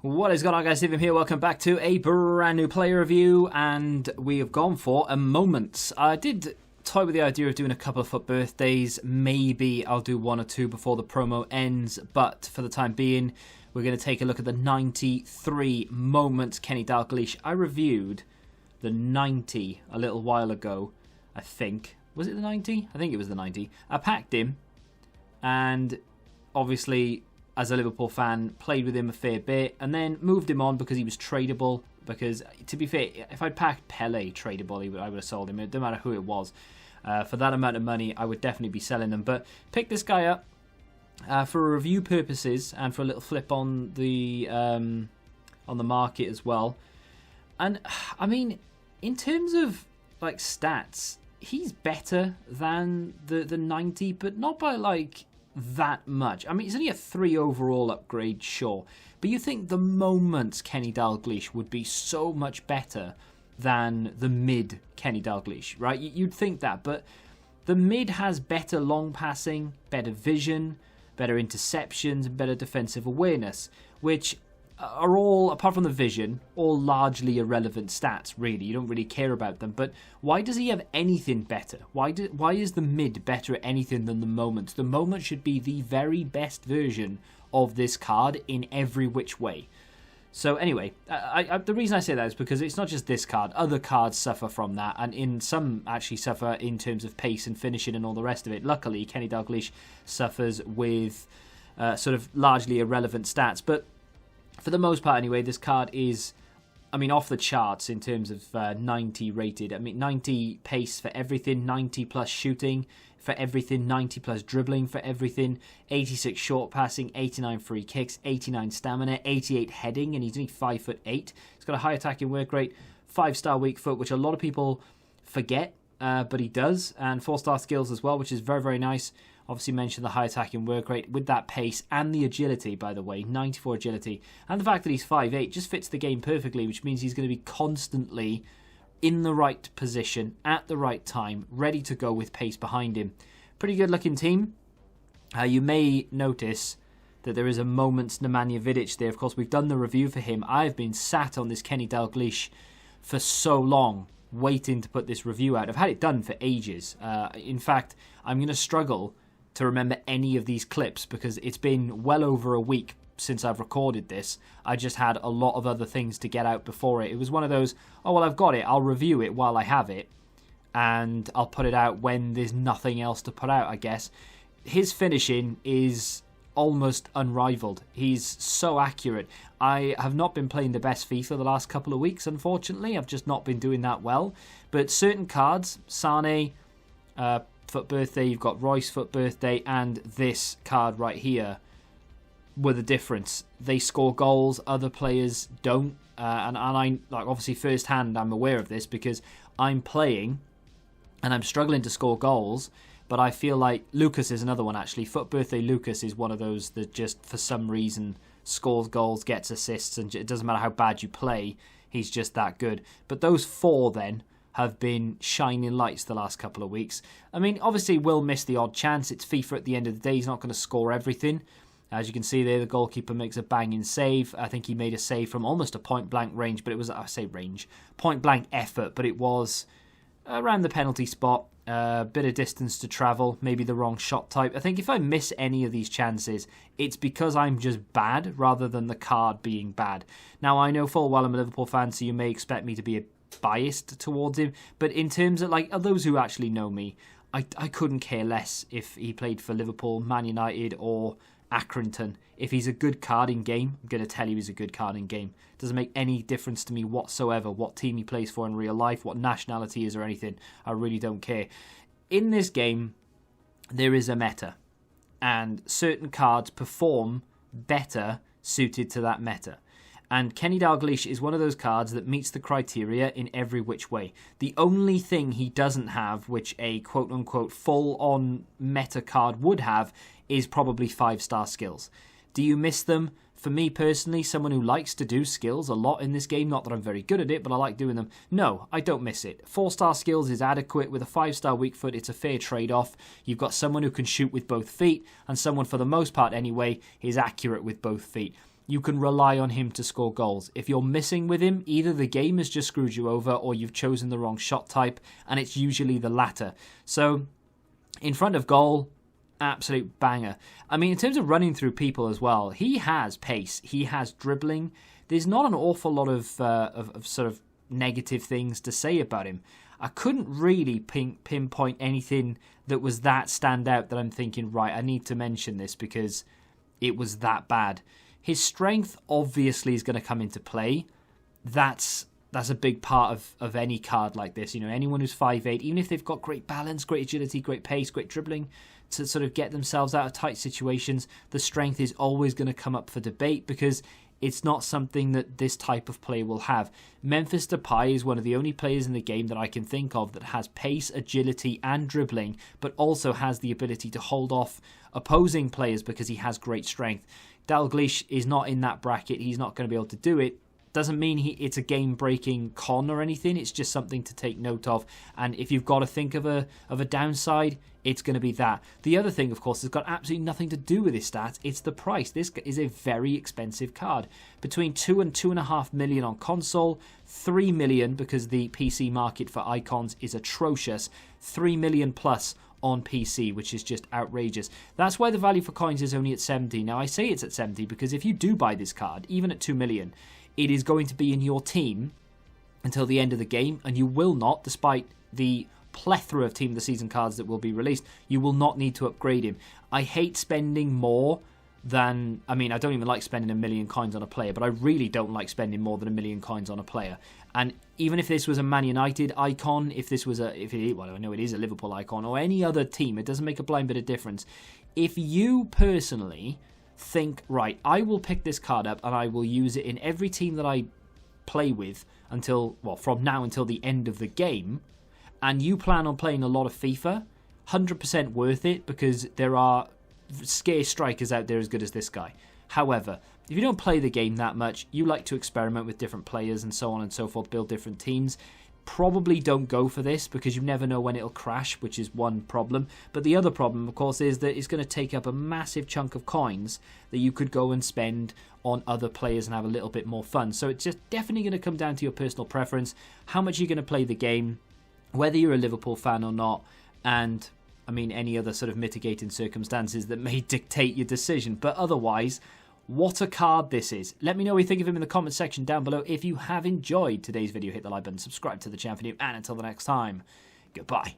What is going on, guys? Stephen here. Welcome back to a brand new player review, and we have gone for a moment. I did toy with the idea of doing a couple of FUT birthdays. Maybe I'll do one or two before the promo ends, but for the time being, we're going to take a look at the 93 moments Kenny Dalglish. I reviewed the 90 a little while ago, I think. Was it the 90? I think it was the 90. I packed him, and obviously, as a Liverpool fan, played with him a fair bit and then moved him on because he was tradable. Because, to be fair, if I'd packed Pele tradable, I would have sold him. It didn't matter who it was. For that amount of money, I would definitely be selling them. But pick this guy up for review purposes and for a little flip on the market as well. And, I mean, in terms of like stats, he's better than the 90, but not by like that much. I mean, it's only a 3 overall upgrade, sure. But you think the moments Kenny Dalglish would be so much better than the mid Kenny Dalglish, right? You'd think that, but the mid has better long passing, better vision, better interceptions, and better defensive awareness, which are all, apart from the vision, all largely irrelevant stats, really. You don't really care about them. But why does he have anything better? Why is the mid better at anything than the moment? The moment should be the very best version of this card in every which way. So anyway, the reason I say that is because it's not just this card. Other cards suffer from that, and some actually suffer in terms of pace and finishing and all the rest of it. Luckily, Kenny Dalglish suffers with sort of largely irrelevant stats, but for the most part, anyway, this card is, I mean, off the charts in terms of 90 rated. I mean, 90 pace for everything, 90 plus shooting for everything, 90 plus dribbling for everything, 86 short passing, 89 free kicks, 89 stamina, 88 heading, and he's only 5'8". He's got a high attacking work rate, 5-star weak foot, which a lot of people forget, but he does, and 4-star skills as well, which is very, very nice. Obviously mentioned the high attacking work rate with that pace and the agility, by the way, 94 agility. And the fact that he's 5'8" just fits the game perfectly, which means he's going to be constantly in the right position at the right time, ready to go with pace behind him. Pretty good looking team. You may notice that there is a moment's Nemanja Vidic there. Of course, we've done the review for him. I've been sat on this Kenny Dalglish for so long, waiting to put this review out. I've had it done for ages. In fact, I'm going to struggle to remember any of these clips because it's been well over a week since I've recorded this. I just had a lot of other things to get out before it. It was one of those, oh, well, I've got it. I'll review it while I have it, and I'll put it out when there's nothing else to put out, I guess. His finishing is almost unrivaled. He's so accurate. I have not been playing the best FIFA the last couple of weeks, unfortunately. I've just not been doing that well. But certain cards, Sane, FUT birthday, you've got Royce FUT birthday, and this card right here were the difference. They score goals, other players don't, and I, like, obviously firsthand I'm aware of this because I'm playing and I'm struggling to score goals, but I feel like Lucas is another one actually. FUT birthday Lucas is one of those that just for some reason scores goals, gets assists, and it doesn't matter how bad you play, he's just that good. But those four then have been shining lights the last couple of weeks. I mean, obviously, we'll miss the odd chance. It's FIFA at the end of the day. He's not going to score everything. As you can see there, the goalkeeper makes a banging save. I think he made a save from almost a point-blank range, but it was, I say range, point-blank effort, but it was around the penalty spot. A bit of distance to travel, maybe the wrong shot type. I think if I miss any of these chances, it's because I'm just bad rather than the card being bad. Now, I know full well I'm a Liverpool fan, so you may expect me to be biased towards him, but in terms of like those who actually know me, I couldn't care less if he played for Liverpool, Man United or Accrington. If he's a good card in game, I'm going to tell you he's a good card in game. Doesn't make any difference to me whatsoever what team he plays for in real life, what nationality he is or anything. I really don't care. In this game, there is a meta, and certain cards perform better suited to that meta. And Kenny Dalglish is one of those cards that meets the criteria in every which way. The only thing he doesn't have, which a quote-unquote full-on meta card would have, is probably 5-star skills. Do you miss them? For me personally, someone who likes to do skills a lot in this game, not that I'm very good at it, but I like doing them. No, I don't miss it. 4-star skills is adequate. With a 5-star weak foot, it's a fair trade-off. You've got someone who can shoot with both feet, and someone, for the most part anyway, is accurate with both feet. you can rely on him to score goals. If you're missing with him, either the game has just screwed you over or you've chosen the wrong shot type, and it's usually the latter. So, in front of goal, absolute banger. I mean, in terms of running through people as well, he has pace, he has dribbling. There's not an awful lot of sort of negative things to say about him. I couldn't really pinpoint anything that was that stand out that I'm thinking, right, I need to mention this because it was that bad. His strength obviously is going to come into play. That's a big part of any card like this. You know, anyone who's 5'8", even if they've got great balance, great agility, great pace, great dribbling to sort of get themselves out of tight situations, the strength is always going to come up for debate because it's not something that this type of play will have. Memphis Depay is one of the only players in the game that I can think of that has pace, agility and dribbling, but also has the ability to hold off opposing players because he has great strength. Dalglish is not in that bracket. He's not going to be able to do it. Doesn't mean it's a game-breaking con or anything. It's just something to take note of. And if you've got to think of a downside, it's going to be that. The other thing, of course, has got absolutely nothing to do with his stats. It's the price. This is a very expensive card. Between 2 and 2.5 million on console, 3 million because the PC market for icons is atrocious, 3 million plus on PC, which is just outrageous. That's why the value for coins is only at 70. Now, I say it's at 70 because if you do buy this card, even at 2 million, it is going to be in your team until the end of the game, and you will not, despite the plethora of Team of the Season cards that will be released, you will not need to upgrade him. I hate spending more than... I mean, I don't even like spending 1 million coins on a player, but I really don't like spending more than 1 million coins on a player. And even if this was a Man United icon, if this was well, I know it is a Liverpool icon, or any other team, it doesn't make a blind bit of difference. If you personally think, right, I will pick this card up and I will use it in every team that I play with until, well, from now until the end of the game, and you plan on playing a lot of FIFA, 100% worth it because there are scarce strikers out there as good as this guy. However, if you don't play the game that much, you like to experiment with different players and so on and so forth, build different teams, probably don't go for this because you never know when it'll crash, which is one problem. But the other problem, of course, is that it's going to take up a massive chunk of coins that you could go and spend on other players and have a little bit more fun. So it's just definitely going to come down to your personal preference, how much you're going to play the game, whether you're a Liverpool fan or not, and I mean any other sort of mitigating circumstances that may dictate your decision. But otherwise, what a card this is. Let me know what you think of him in the comment section down below. If you have enjoyed today's video, hit the like button, subscribe to the channel for new, and until the next time, goodbye.